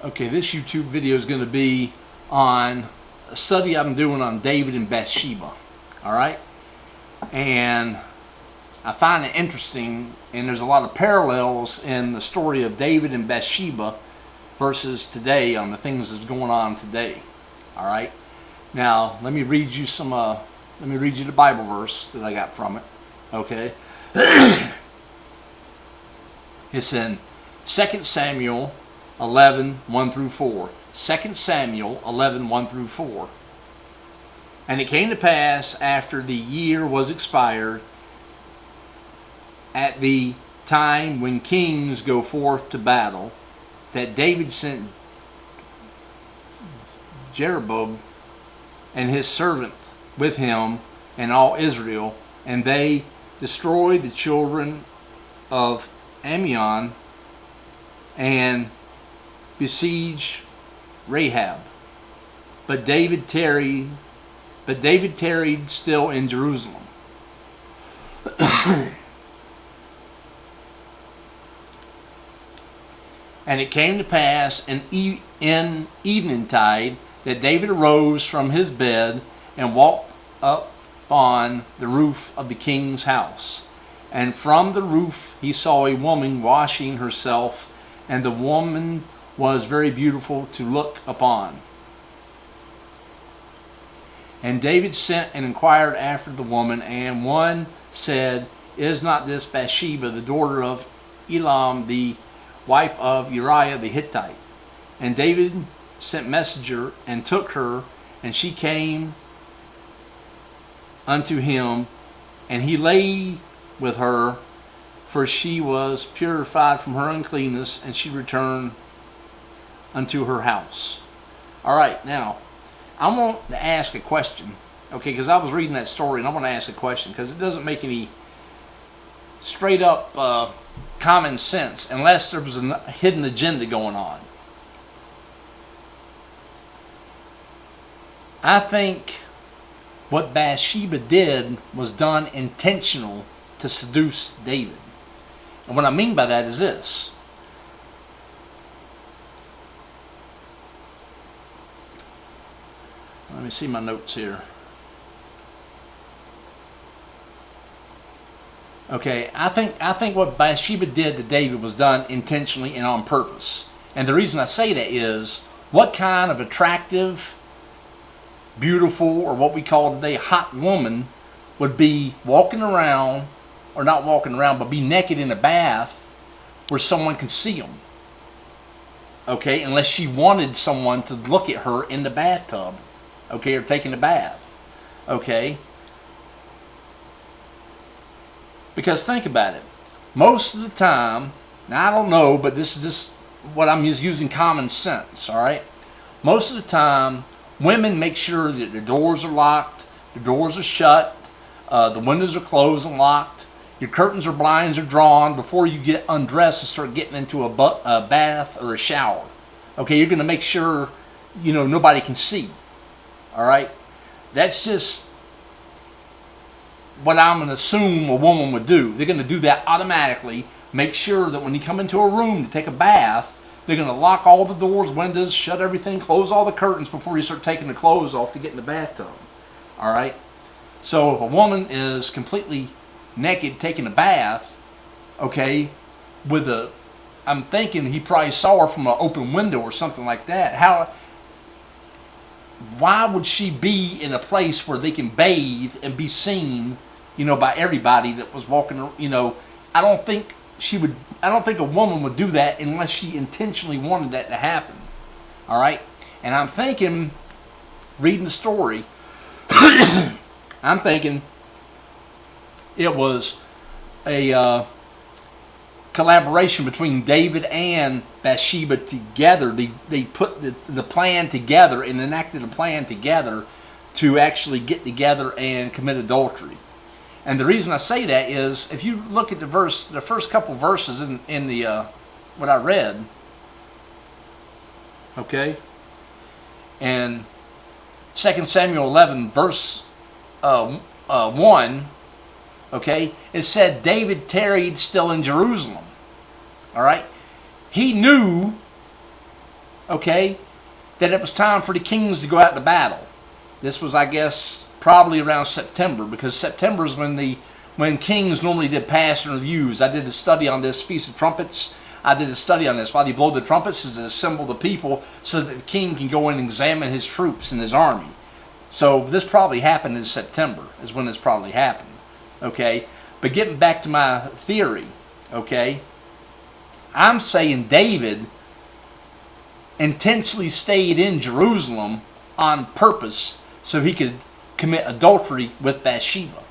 Okay, this YouTube video is going to be on a study I'm doing on David and Bathsheba. Alright? And I find it interesting, and there's a lot of parallels in the story of David and Bathsheba versus today on the things that's going on today. Alright? Now, let me read you the Bible verse that I got from it. Okay? It's in 2 Samuel 11, 1 through 4. 2 Samuel 11, 1 through 4. And it came to pass after the year was expired, at the time when kings go forth to battle, that David sent Jeroboam and his servant with him and all Israel, and they destroyed the children of Ammon and besieged Rahab. But David tarried still in Jerusalem. And it came to pass in eventide that David arose from his bed and walked up on the roof of the king's house. And from the roof he saw a woman washing herself, and the woman was very beautiful to look upon. And David sent and inquired after the woman, and one said, Is not this Bathsheba, the daughter of Elam, the wife of Uriah the Hittite? And David sent messenger and took her, and she came unto him, and he lay with her, for she was purified from her uncleanness, and she returned unto her house. Alright, now, I want to ask a question, okay, because I was reading that story, and I want to ask a question, because it doesn't make any straight up common sense, unless there was a hidden agenda going on. I think what Bathsheba did was done intentional to seduce David. And what I mean by that is this. Let me see my notes here. Okay, I think what Bathsheba did to David was done intentionally and on purpose. And the reason I say that is, what kind of attractive, beautiful, or what we call today hot woman would be walking around, or not walking around, but be naked in a bath where someone can see them? Okay, unless she wanted someone to look at her in the bathtub, okay, or taking a bath, okay? Because think about it. Most of the time, now I don't know, but this is just what I'm using common sense, all right? Most of the time, women make sure that the doors are locked, the doors are shut, the windows are closed and locked, your curtains or blinds are drawn before you get undressed and start getting into a bath or a shower. Okay, you're going to make sure, nobody can see. All right? That's just what I'm going to assume a woman would do. They're going to do that automatically. Make sure that when you come into a room to take a bath, they're going to lock all the doors, windows, shut everything, close all the curtains before you start taking the clothes off to get in the bathtub. All right? So if a woman is completely naked taking a bath, okay, I'm thinking he probably saw her from an open window or something like that. Why would she be in a place where they can bathe and be seen, by everybody that was walking, I don't think a woman would do that unless she intentionally wanted that to happen. All right? And I'm thinking, reading the story, I'm thinking it was a collaboration between David and Bathsheba together. They put the plan together and enacted a plan together to actually get together and commit adultery. And the reason I say that is, if you look at the first couple verses in the what I read, okay, and 2 Samuel 11 verse 1, okay, it said David tarried still in Jerusalem. All right, he knew okay, that it was time for the kings to go out to battle. This was, I guess, probably around September, because September is when kings normally did passing reviews. I did a study on this, Feast of Trumpets. I did a study on this. Why they blow the trumpets is to assemble the people so that the king can go and examine his troops and his army. So this probably happened in September, is when this probably happened. Okay? But getting back to my theory, okay, I'm saying David intentionally stayed in Jerusalem on purpose so he could commit adultery with Bathsheba.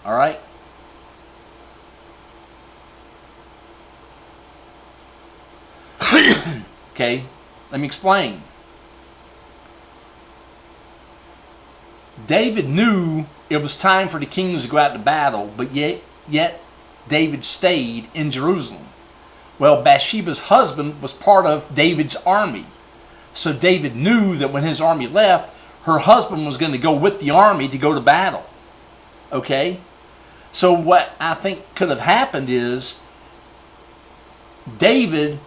All right? Okay, let me explain. David knew it was time for the kings to go out to battle, but yet David stayed in Jerusalem. Well, Bathsheba's husband was part of David's army. So David knew that when his army left, her husband was going to go with the army to go to battle. Okay? So what I think could have happened is David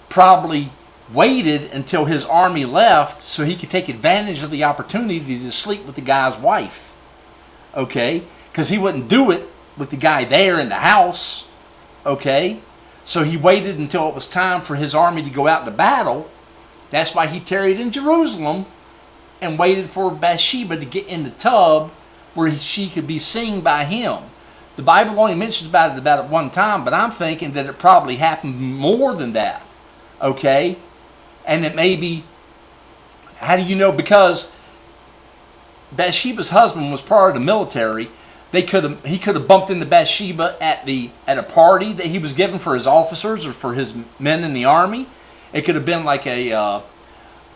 probably waited until his army left so he could take advantage of the opportunity to sleep with the guy's wife. Okay? Because he wouldn't do it with the guy there in the house. Okay? So he waited until it was time for his army to go out to battle. That's why he tarried in Jerusalem and waited for Bathsheba to get in the tub where she could be seen by him. The Bible only mentions about it one time, but I'm thinking that it probably happened more than that. Okay? And it may be, how do you know? Because Bathsheba's husband was part of the military. He could have bumped into Bathsheba at a party that he was giving for his officers or for his men in the army. It could have been like a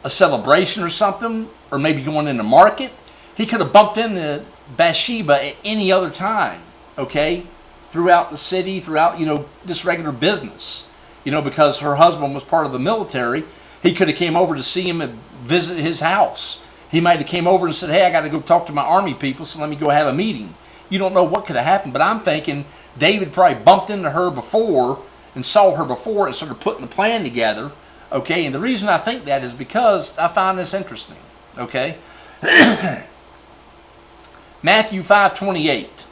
celebration or something, or maybe going in the market. He could have bumped into Bathsheba at any other time, okay, throughout the city, throughout, just regular business, because her husband was part of the military. He could have came over to see him and visit his house. He might have came over and said, hey, I got to go talk to my army people, so let me go have a meeting. You don't know what could have happened, but I'm thinking David probably bumped into her before and saw her before and started putting a plan together. Okay, and the reason I think that is because I find this interesting. Okay, Matthew 5:28.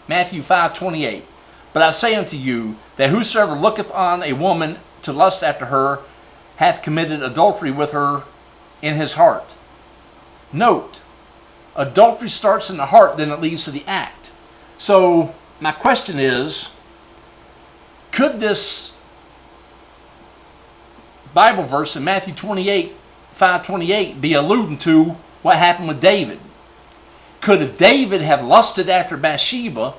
Matthew 5:28. But I say unto you that whosoever looketh on a woman to lust after her hath committed adultery with her in his heart. Note, adultery starts in the heart, then it leads to the act. So my question is, could this Bible verse in Matthew 5:28 be alluding to what happened with David? Could David have lusted after Bathsheba,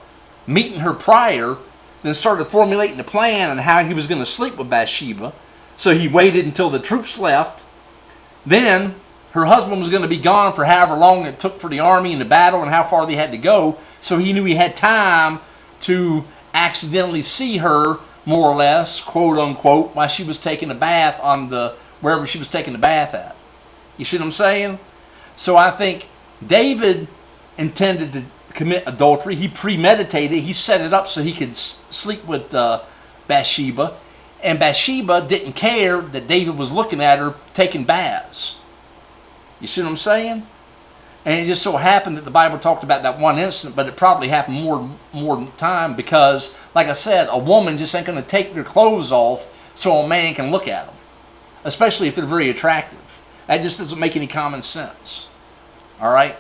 meeting her prior, then started formulating a plan on how he was going to sleep with Bathsheba? So he waited until the troops left. Then her husband was going to be gone for however long it took for the army and the battle and how far they had to go. So he knew he had time to accidentally see her, more or less, quote unquote, while she was taking a bath wherever she was taking the bath at. You see what I'm saying? So I think David intended to commit adultery. He premeditated. He set it up so he could sleep with Bathsheba. And Bathsheba didn't care that David was looking at her taking baths. You see what I'm saying? And it just so happened that the Bible talked about that one incident, but it probably happened more time because, like I said, a woman just ain't going to take their clothes off so a man can look at them, especially if they're very attractive. That just doesn't make any common sense. All right?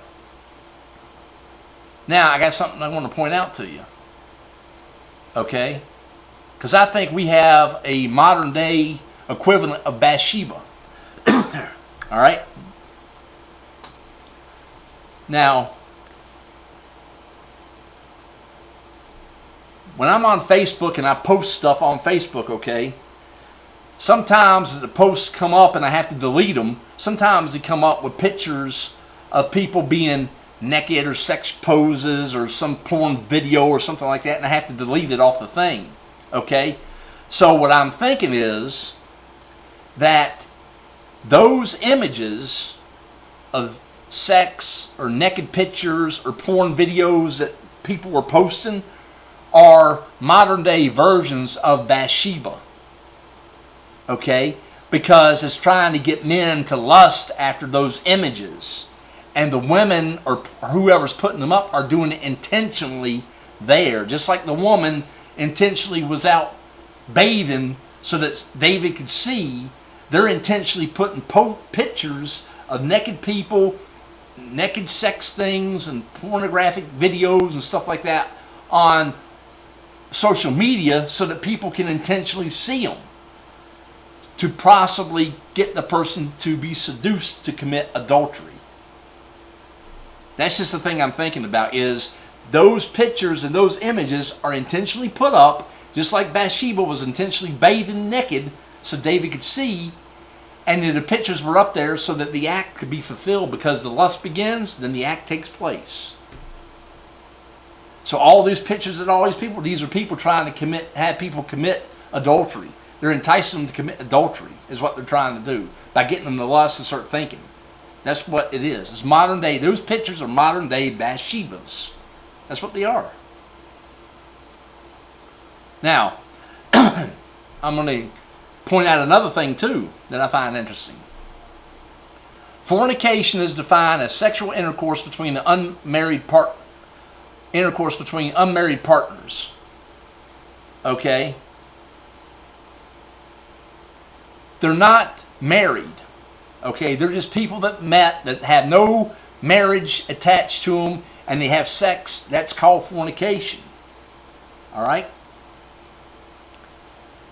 Now, I got something I want to point out to you. Okay? Because I think we have a modern-day equivalent of Bathsheba. All right? Now, when I'm on Facebook and I post stuff on Facebook, okay, sometimes the posts come up and I have to delete them. Sometimes they come up with pictures of people being naked or sex poses or some porn video or something like that, and I have to delete it off the thing, okay? So what I'm thinking is that those images of sex or naked pictures or porn videos that people were posting are modern day versions of Bathsheba. Okay? because it's trying to get men to lust after those images. And the women or whoever's putting them up are doing it intentionally there. Just like the woman intentionally was out bathing so that David could see, they're intentionally putting pictures of naked people, naked sex things, and pornographic videos and stuff like that on social media so that people can intentionally see them, to possibly get the person to be seduced to commit adultery. That's just the thing I'm thinking about, is those pictures and those images are intentionally put up, just like Bathsheba was intentionally bathing naked so David could see, and the pictures were up there so that the act could be fulfilled, because the lust begins, then the act takes place. So all these pictures and all these people, these are people trying to have people commit adultery. They're enticing them to commit adultery, is what they're trying to do, by getting them to lust and start thinking. That's what it is. It's modern day. Those pictures are modern day Bathshebas. That's what they are. Now, I'm going to point out another thing too that I find interesting. Fornication is defined as sexual intercourse between unmarried partners. Okay? They're not married. Okay? They're just people that met, that have no marriage attached to them, and they have sex. That's called fornication. All right?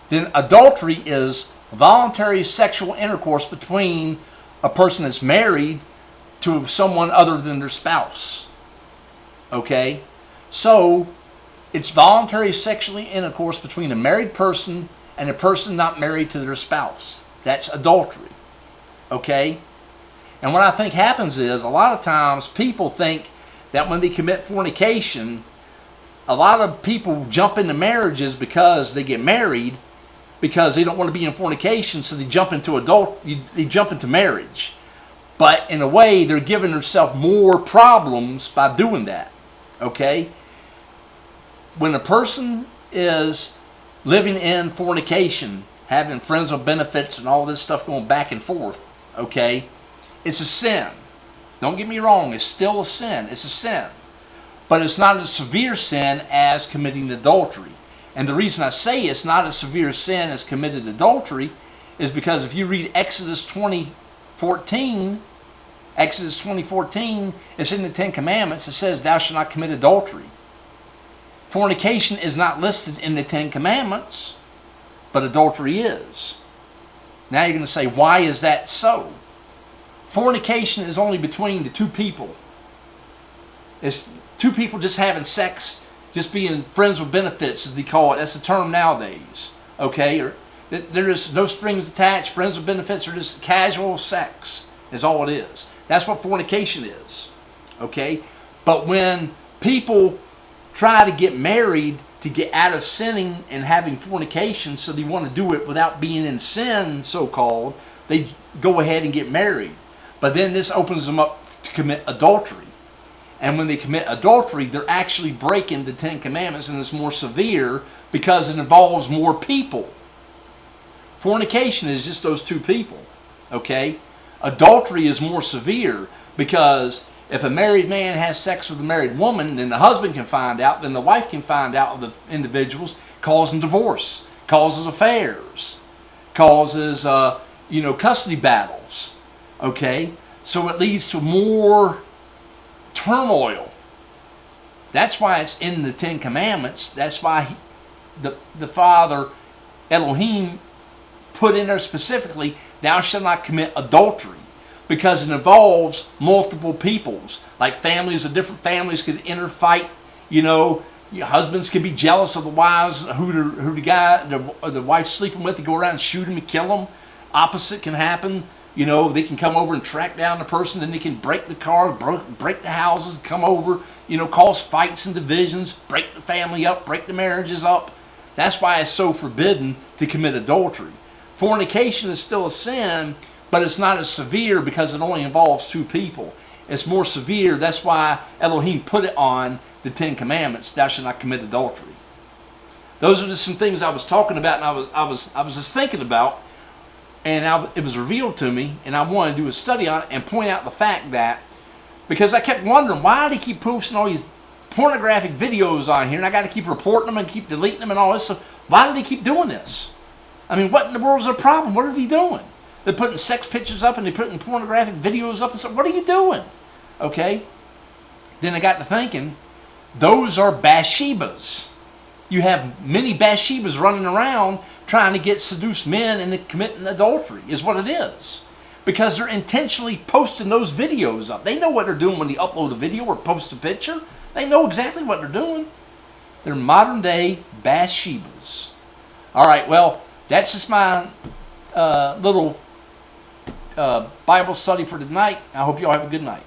Then adultery is voluntary sexual intercourse between a person that's married to someone other than their spouse. Okay? So, it's voluntary sexual intercourse between a married person and a person not married to their spouse. That's adultery. Okay? And what I think happens is, a lot of times people think that when they commit fornication, a lot of people jump into marriages because they get married, because they don't want to be in fornication, so they jump into marriage. But in a way, they're giving themselves more problems by doing that. Okay? When a person is living in fornication, having friends with benefits and all this stuff going back and forth, okay, it's a sin. Don't get me wrong, it's still a sin. It's a sin. But it's not a severe sin as committing adultery. And the reason I say it's not a severe sin as committed adultery is because if you read Exodus 20:14, it's in the Ten Commandments. It says, "Thou shalt not commit adultery." Fornication is not listed in the Ten Commandments, but adultery is. Now you're going to say, why is that so? Fornication is only between the two people. It's two people just having sex, just being friends with benefits, as they call it. That's the term nowadays. Okay? Or there is no strings attached. Friends with benefits are just casual sex, is all it is. That's what fornication is. Okay? But when people try to get married to get out of sinning and having fornication, so they want to do it without being in sin, so-called, they go ahead and get married. But then this opens them up to commit adultery. And when they commit adultery, they're actually breaking the Ten Commandments, and it's more severe because it involves more people. Fornication is just those two people. Okay? Adultery is more severe because if a married man has sex with a married woman, then the husband can find out, then the wife can find out of the individuals, causing divorce, causes affairs, causes custody battles. Okay? So it leads to more turmoil. That's why it's in the Ten Commandments. That's why the Father, Elohim, put in there specifically, "Thou shalt not commit adultery," because it involves multiple peoples. Like families of different families could interfight. Your husbands could be jealous of the wives, who the wife's sleeping with, to go around and shoot him and kill him. Opposite can happen. They can come over and track down the person, then they can break the car, break the houses, come over, cause fights and divisions, break the family up, break the marriages up. That's why it's so forbidden to commit adultery. Fornication is still a sin, but it's not as severe because it only involves two people. It's more severe. That's why Elohim put it on the Ten Commandments. Thou shalt not commit adultery. Those are just some things I was talking about, and I was just thinking about. And it was revealed to me, and I wanted to do a study on it and point out the fact that, because I kept wondering, why do they keep posting all these pornographic videos on here, and I got to keep reporting them and keep deleting them and all this stuff. Why do they keep doing this? I mean, what in the world is their problem? What are they doing? They're putting sex pictures up and they're putting pornographic videos up and stuff. What are you doing? Okay. Then I got to thinking, those are Bathshebas. You have many Bathshebas running around trying to seduce men into committing adultery, is what it is. Because they're intentionally posting those videos up. They know what they're doing when they upload a video or post a picture. They know exactly what they're doing. They're modern day Bathshebas. All right, well, that's just my little Bible study for tonight. I hope you all have a good night.